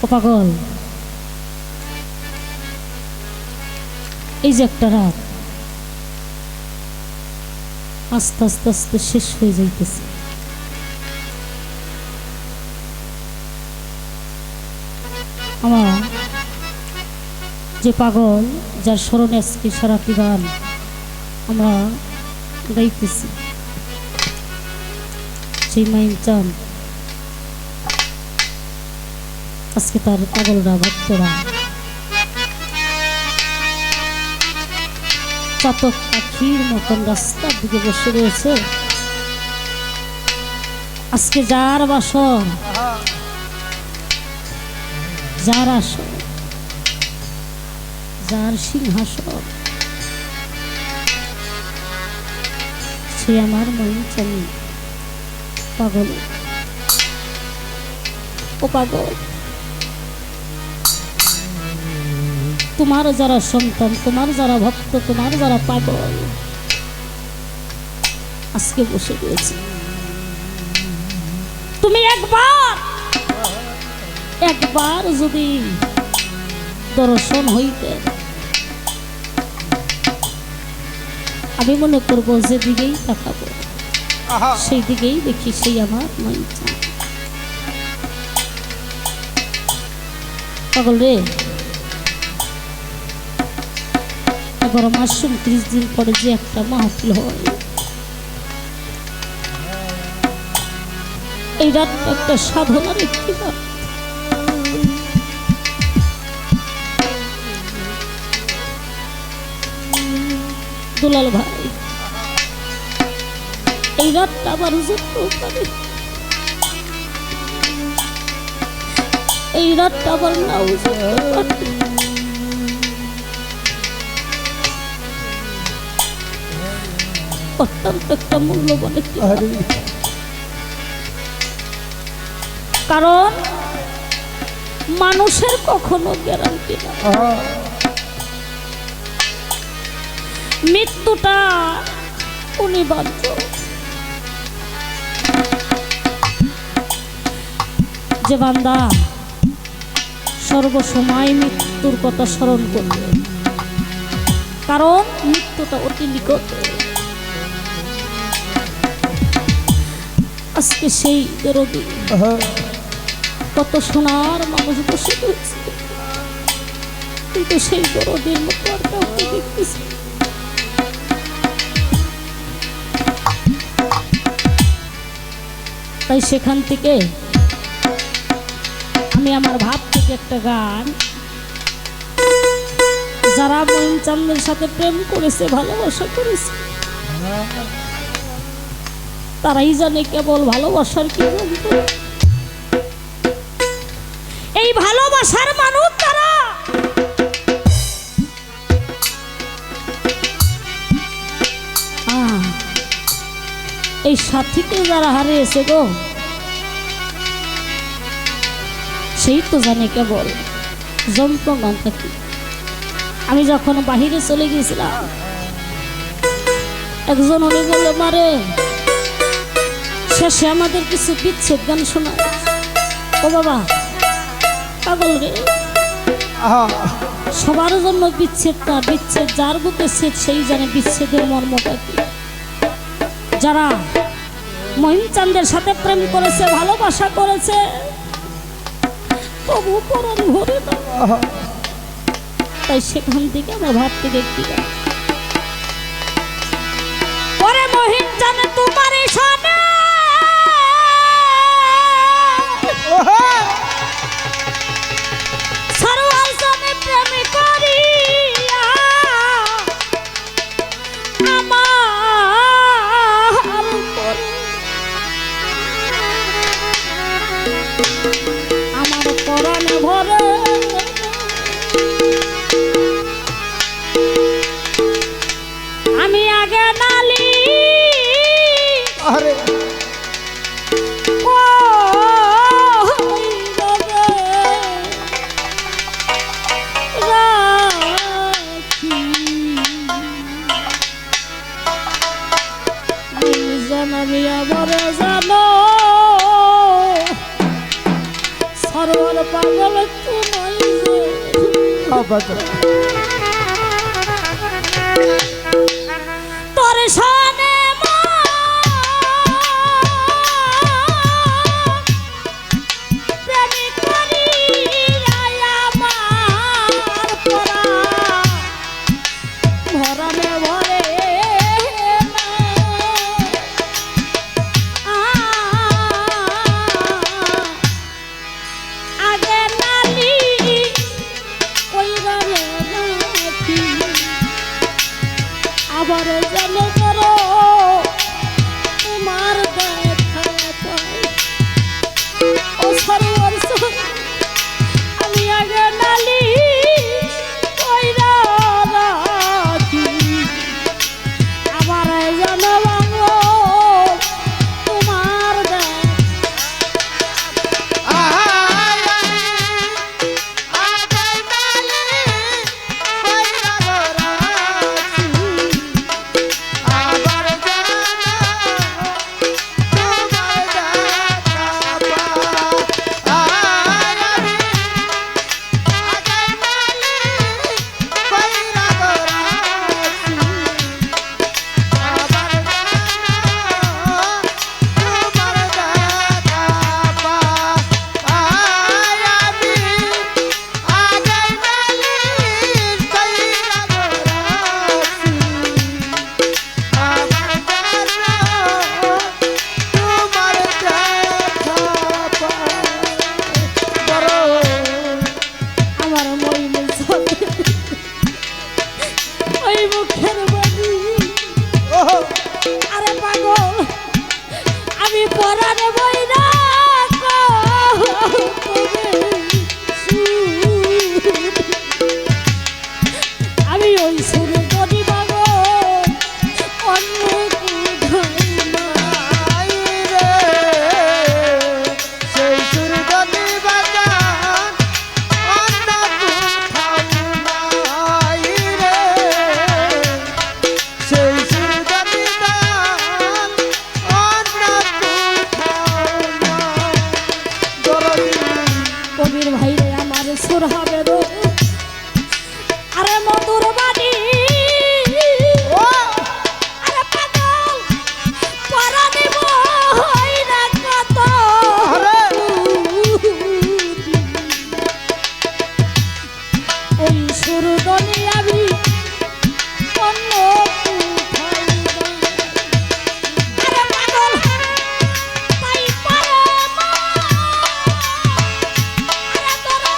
ও পাগল, এই যে একটা রাত আস্তে আস্তে আস্তে শেষ হয়ে যাইতেছে। আমার যে পাগল, যার স্মরণে আজকে সারাটি গান আমরা গাইতেছি, সেই মাইন চান আজকে তার পাগলরা ভক্তরা চাতক পাখির মতন রাস্তার দিকে বসে রয়েছে। আজকে যার বাসর, যার আসর, যার সিংহাসন, সে আমার মন চাই পাগল। ও পাগল, তোমার যারা সন্তান, তোমার যারা ভক্ত, তোমার যারা পাগল আজকে বসে রয়েছে, তুমি একবার যদি দর্শন হইতে, আমি মনে করবো যেদিকেই তাকাবো সেই দিকেই দেখি সেই আমার মন চায়। পাগল রে, এবার মাসুম 30 দিন পরে যে একটা মাহফিল হয়, এই রাত একটা সাধনার একটি রাত। দুলাল ভাই, এই রাতটা আবার পারে, এই রাতটা আবার নাও অত্যন্ত একটা মূল্যবান একটি, কারণ মানুষের কখনো গ্যারান্টি না, মৃত্যুটা অনিবার্য। যে বান্দা সর্বসময় মৃত্যুর কথা স্মরণ করবে, কারণ মৃত্যুটা অতি নিকট। আজকে সেই দরদি কত সোনার মানুষ বসে রয়েছে, কিন্তু সেই দরদির মতো আর কাউকে দেখতেছি। তাই সেখান থেকে আমি আমার ভাব থেকে একটা গান, যারা মঈন চাঁদের সাথে প্রেম করেছে, ভালোবাসা করেছে, তারাই জানে কেবল ভালোবাসার কি বলতো। এই ভালোবাসার মানুষ তারা, এই সাথীকে যারা হারিয়েছে গো, সেই তো জানে কেবল যন্ত্রণাটা কি। আমি যখন বাহিরে চলে গেছিলাম, একজন উনি বললো, মারে শেষে আমাদের কিছু বিচ্ছেদ গান শোনা। ও বাবা পাগল রে, সবার জন্য বিচ্ছেদটা, বিচ্ছেদ যার বুকে ছেদ সেই জানে বিচ্ছেদের মর্মটা কি। যারা মঈন চাঁদের সাথে প্রেম করেছে, ভালোবাসা করেছে, তবু পরম ভরে না। তাই সেখান থেকে আমার ভাবতে দেখি, পরে মঈন চাঁদ তোমার সামনে সরওয়াল সামনে প্রেম করিয়া আমার পরাণে ভরে আমি আগে নালি আমি আবার জানো সরোয়ার পাগল বাজান তোর শানে প্রেমিক করি আমার পরা ভরমে ভরে আগে নালি কইরা রে নাকি আবার যেন করো তোমার দেখা পাই ও সর্বর্ষ আমি আগে নালি কইরা রাখি আবার যেন ভাঙো তোমার আরে পাগল আমি পরানে বইরা আমি ওই সুরে যদি পাগল অন্য নাই রে সেই সুর যদি বাজান অন্য কোথাও নাই রে সেই সুর যদি বাজান অন্য কোথাও নাই দরদি কবির ভাই রে আমার সুর হবে রো আরে মধুর বাড়ি আরে পাগল পরানে বইরা কত ওই সুর দলে আমি অন্য কোথাও আরে পাগল তাই পারে মা আরে তোরা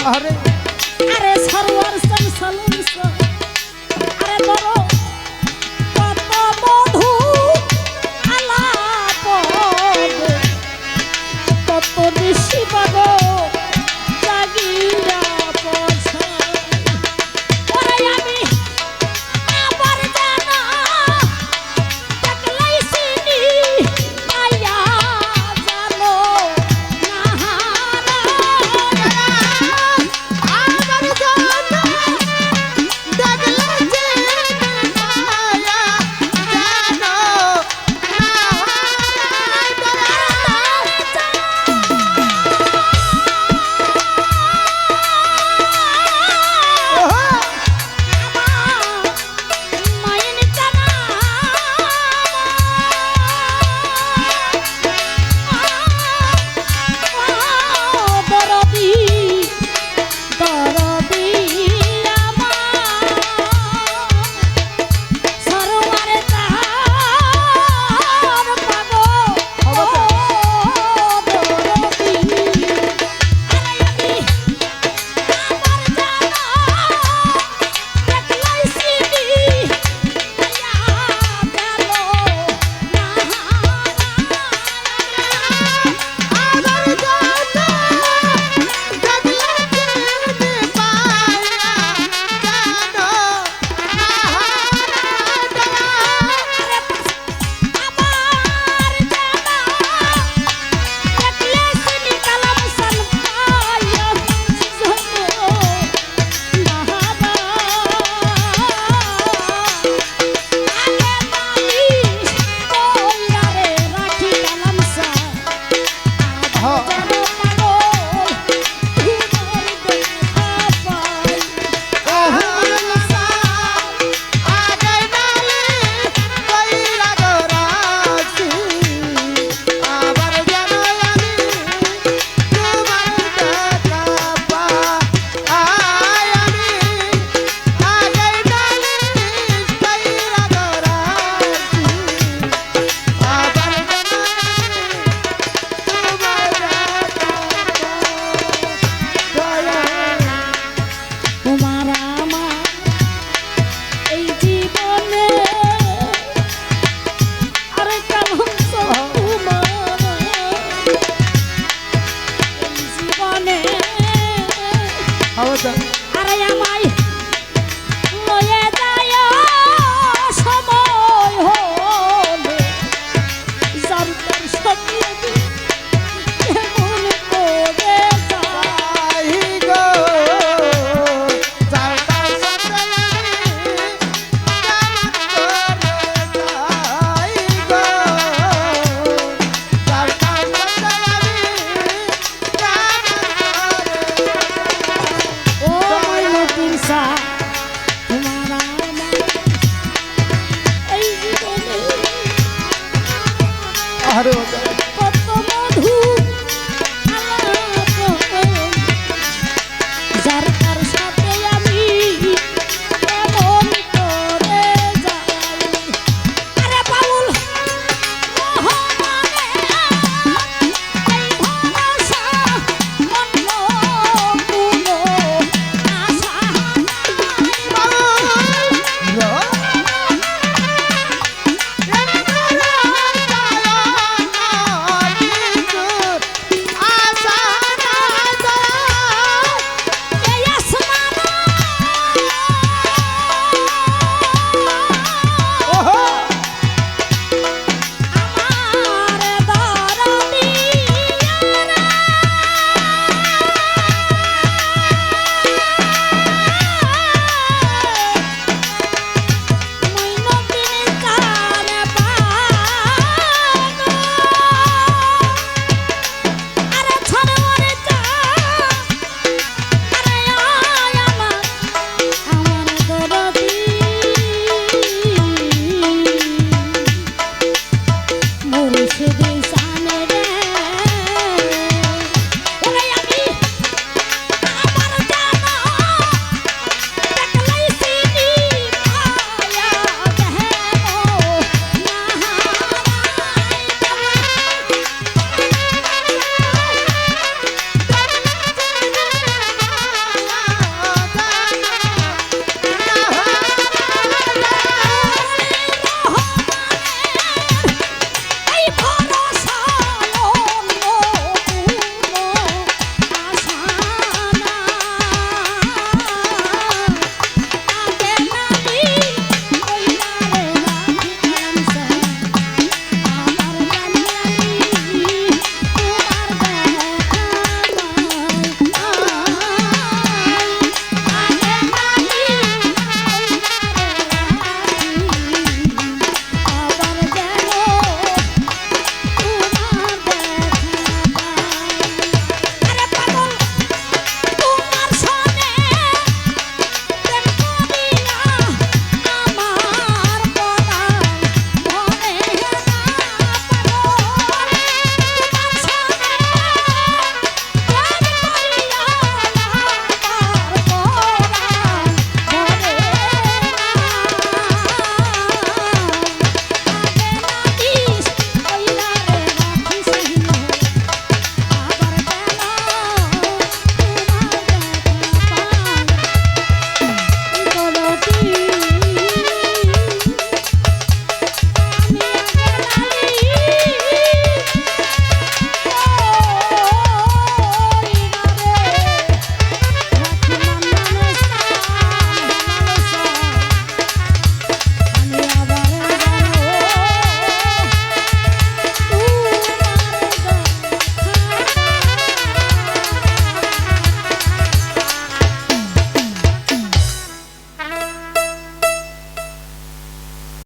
আরে আরে সরোয়ার সালুন আরে ধরো কত মধু আলাপ কত ঋষি পাব জাগিয়া পছায় ওরে আমি আবার জানা দেখলাই চিনি আয়া জানো নাহারা আমার জানা দেখলে চিনি মায়া জানো মাইন জানা দরদি দরদি আমার সরোয়ারে তাহার পাগো দরদি আরে আমি আবার জানা দেখলাই চিনি আয়া গেল নাহারা আমার জানা দেখলে চিনি মায়া জানো তোমার আমার এই জীবনে আরে কালম তোমার এই জীবনে আরে আমায়